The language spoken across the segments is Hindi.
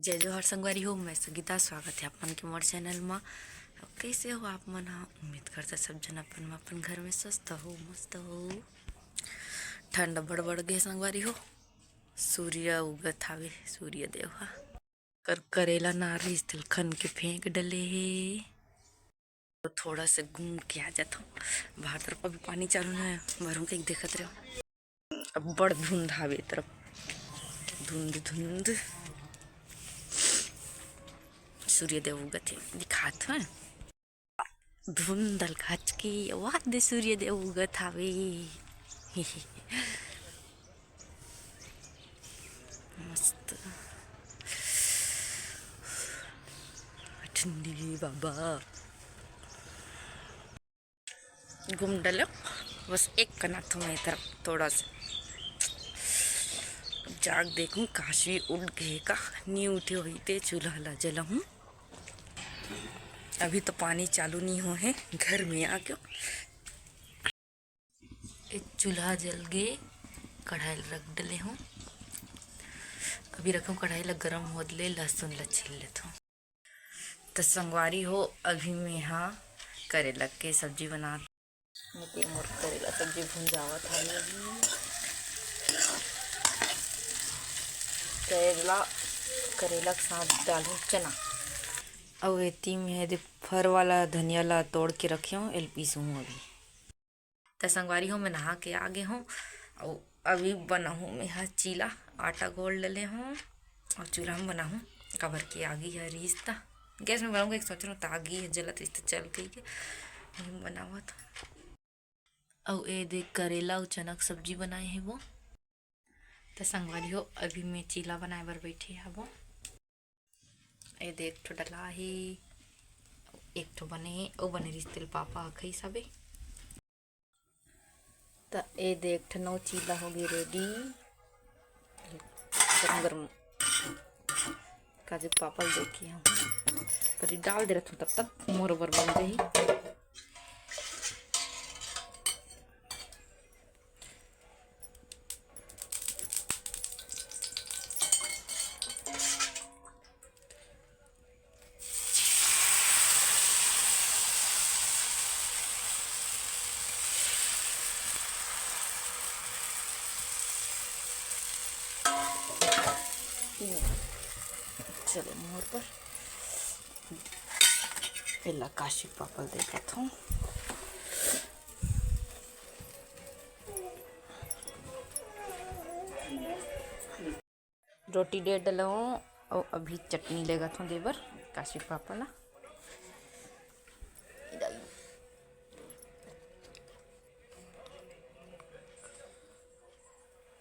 जय जोहर संगवारी हो। मैं संगीता, स्वागत है अपन के मोर चैनल में। कैसे हो आप मन? उम्मीद करता सब जन अपन घर में स्वस्थ हो, मस्त हो। ठंड बड़ गे संगवारी हो। सूर्य उगत हावे, सूर्य देव हा करेला नारी तिलखन के फेंक डले है। तो थोड़ा से घूम के आ जाता हूँ बाहर तरफ। अभी पानी चालू ना है, भरूं के देखत रहो। अब बड़ धुंध हावे तरफ, धुंध सूर्यदेव उगत है दिखात है। धुंधल खाच के वाद सूर्यदेव उगत हावे। मस्त ठंडी बाबा घूम डलो। बस एक कना था मैं तरफ थोड़ा सा जाग देखूं काशी उठ गए का नहीं उठे हुई ते चूल्हा ला जलाऊं। अभी तो पानी चालू नहीं हो है घर में आके। एक चूल्हा जल गए, कढ़ाई रख डले हूँ। अभी रखूँ कढ़ाई ला गरम हो ले, लहसुन ला छील लेता हूँ। तो संगवारी हो, अभी मैं यहाँ करेला के सब्जी बना मोर करेला सब्जी भून जावा था। करेला के साथ डालूं चना और एती में फर वाला धनिया ला तोड़ के रखे हूँ, एल पीसूँ अभी। तो संगवारी हो, मैं नहा के आ गए हूँ और अभी बना हूँ मैं यहाँ चीला। आटा गोल डले हूँ और चूल्हा में बना हूँ। कवर के आगी है रिश्ता, गैस में बनाऊँगा। एक सोच रहा हूँ तागी है जलत रिश्ता चल गई के बना हुआ था। और ये देख करेला और चना की सब्जी बनाए है वो। तो संगवारी हो, अभी मैं चीला बनाए बर बैठी है वो। ये देख ठो डला है, एक ठो बने ओ बने रिश्ते पापा खई सबे। तो ये देख ठो नौ चीला हो गई रेडी। गरम गरम काजू पापा देखिए हम पर डाल दे रहा हूँ, तब तक मोर बर बन जाही। चलो मोर पर पहला काशी पापड़ देखा था। रोटी दे डलो और अभी चटनी लेगा था देवर काशी पापड़ ला।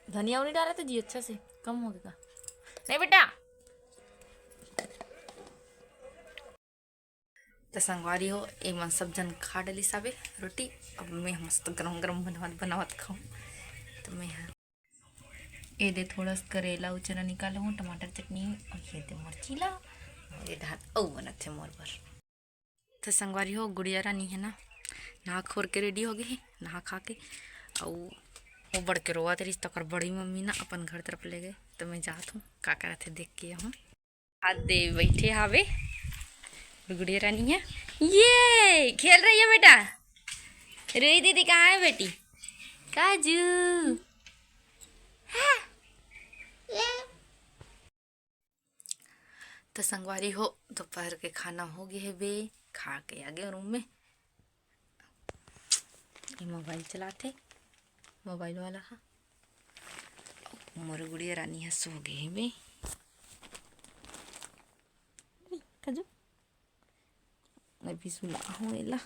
धनिया नहीं डाला था जी, अच्छा से कम हो गया। नहीं बेटा। तो संगवारी हो, एक मन सब जन खा डली साबे रोटी। अब मैं मस्त गरम गरम बनावत खाऊं। तो मैं ये दे थोड़ा सा करेला और चना निकाला हूँ, टमाटर चटनी और ये दे मिर्ची ला और ये धान ओ बनत थे मोर पर। तो संगवारी हो, गुड़िया रानी है ना, नहा खोर के रेडी हो गई है। नहा खा के और वो बढ़ के रोआ तेरी तकर बड़ी मम्मी ना अपन घर तरफ ले गए। तो मैं जात हूँ का करते देख के हूँ। हाथ दे बैठे हावे गुड़िया रानी है, ये खेल रही है बेटा। रोई दीदी कहाँ है बेटी? काजू हाँ। तो संगवारी हो, दोपहर के खाना हो गया है बे। खा के आ गए रूम में। ये मोबाइल चलाते, मोबाइल वाला हा। मोर गुड़िया रानी है सो गए है बे। काजू अभी सुना हूँ एला।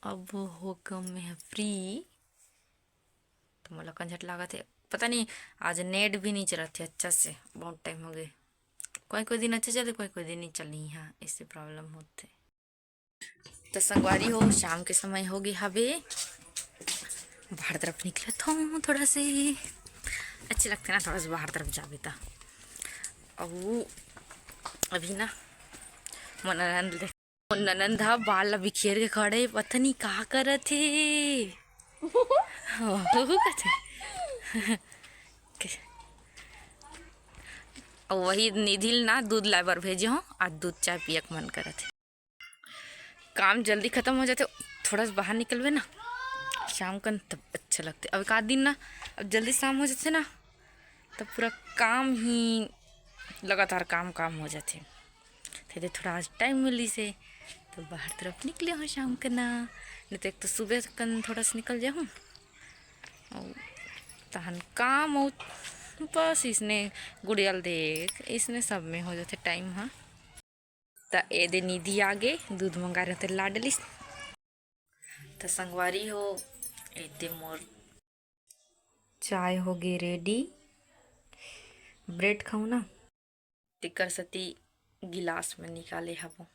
अब हो कम में है फ्री। तो मोला कंझट लागत है, पता नहीं आज नेट भी नहीं चला थे अच्छा से, बहुत टाइम हो गए। कोई दिन अच्छे चले, कोई दिन नहीं चली। हाँ इससे प्रॉब्लम होते। तो संगवारी हो, शाम के समय हो गई हवे। बाहर तरफ निकला था थोड़ा से, अच्छे लगते ना थोड़ा सा बाहर तरफ जावे था। और अभी ना ननंद बाल बिखेर के खड़े, पता नहीं कहा कर थे। और वही निधि ना दूध लाइबर भेजे हो, आज दूध चाय पियक मन करे थे। काम जल्दी खत्म हो जाते, थोड़ा सा बाहर निकलवे ना शाम का तब अच्छा लगते। अब एक आध दिन ना अब जल्दी शाम हो जाते ना तब पूरा काम ही लगातार काम हो जाते। थे थोड़ा आज टाइम मिली से तो बाहर तरफ निकले हो शाम का ना, नहीं तो एक तो सुबह कन थोड़ा सा निकल जाऊँ और तहन काम और बस इसने गुड़ियल देख इसने सब में हो जाते टाइम। हाँ तो ए दे निधि आगे दूध मंगा रहे थे लाडली तो संगवारी हो ए मोर चाय हो गई रेडी। ब्रेड खाऊं ना टिकर सती गिलास में निकाले हबो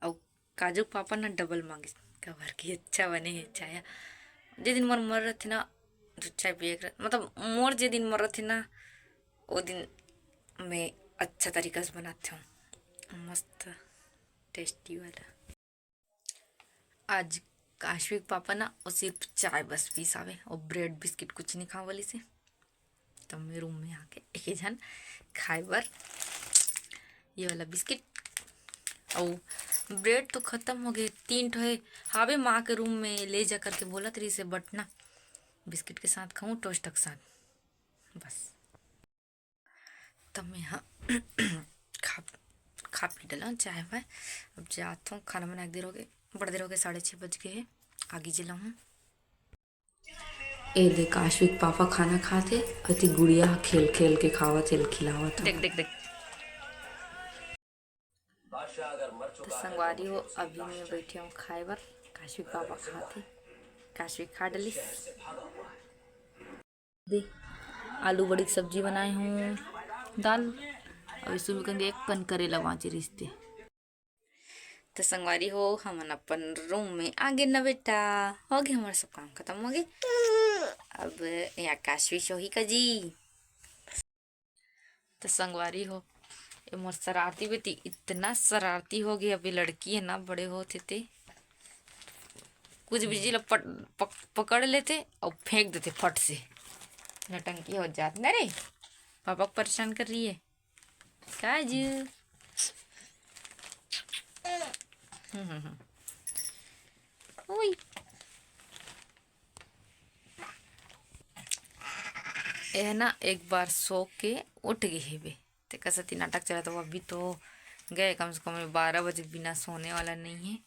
और काजू पापा ना डबल मांगे कबर की अच्छा बने है चाय। जे दिन मोर मर रहे थे ना तो चाय पिए मतलब मोर जे दिन मर रहे थे ना वो दिन मैं अच्छा तरीका से बनाती हूँ मस्त टेस्टी वाला। आज काश्विक पापा ना और सिर्फ चाय बस पीस आवे और ब्रेड बिस्किट कुछ नहीं खा वाली से तो मैं रूम में आके एक जन खाए बर ये वाला बिस्किट और ब्रेड तो खत्म हो गए 3 ठो है। हावे माँ के रूम में ले जा करके बोला तरी से बट ना बिस्किट के साथ खाऊं टोस्ट के साथ बस। तब मैं हाँ खा पी डाला चाय पाए। अब जाता हूँ खाना बना देर हो गए बड़ी देर हो गए 6:30 बज गए है आगे जिला हूँ। ए देख आश्विक पापा खाना खाते अति गुड़िया खेल खेल के खावा तेल खिलावा था। देख देख देख तो संगवारी हो अभी मैं बैठे हूँ खाए बर काश्विक पापा खाते काश्विक खा डली दे आलू बड़ी की सब्जी बनाए हूँ दाल अब इसमें कहेंगे एक पन करेला वाँचे रिश्ते। तो संगवारी हो हम अपन रूम में आ गए ना बेटा हो गए हमारा सब काम खत्म हो गए। अब यहाँ काश्वी सोही का जी तो संगवारी हो ये मोर शरारती बेटी इतना शरारती हो गई। अभी लड़की है ना बड़े होते थे कुछ भी पकड़ लेते और फेंक देते फट से नटंकी हो जाती ना रे पापा को परेशान कर रही है काजू। ओए यह ना एक बार सो के उठ गई है बे ते कसती नाटक चला तो अभी तो गए कम से कम 12 बजे बिना सोने वाला नहीं है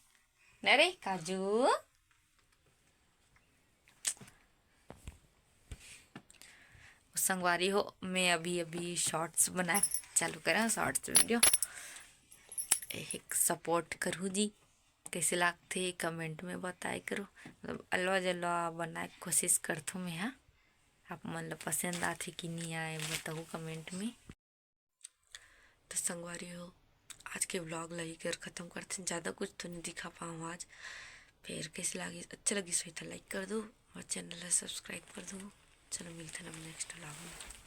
ना रे काजू। संगवारी हो मैं अभी अभी शॉर्ट्स बना चालू करा शॉर्ट्स वीडियो एक सपोर्ट करूँ जी कैसे लागते कमेंट में बताए करो मतलब अलवा जलवा बनाए कोशिश करथूँ मैं। हाँ आप मन ला पसंद आथे कि नहीं आए बताओ कमेंट में। तो संगवारी हो आज के व्लॉग लगी कर ख़त्म करते ज़्यादा कुछ तो नहीं दिखा पाऊँ आज फिर कैसे लगी अच्छा लगी सो तो लाइक कर दो और चैनल सब्सक्राइब कर दो। चलो मिलते हैं नेक्स्ट व्लॉग में।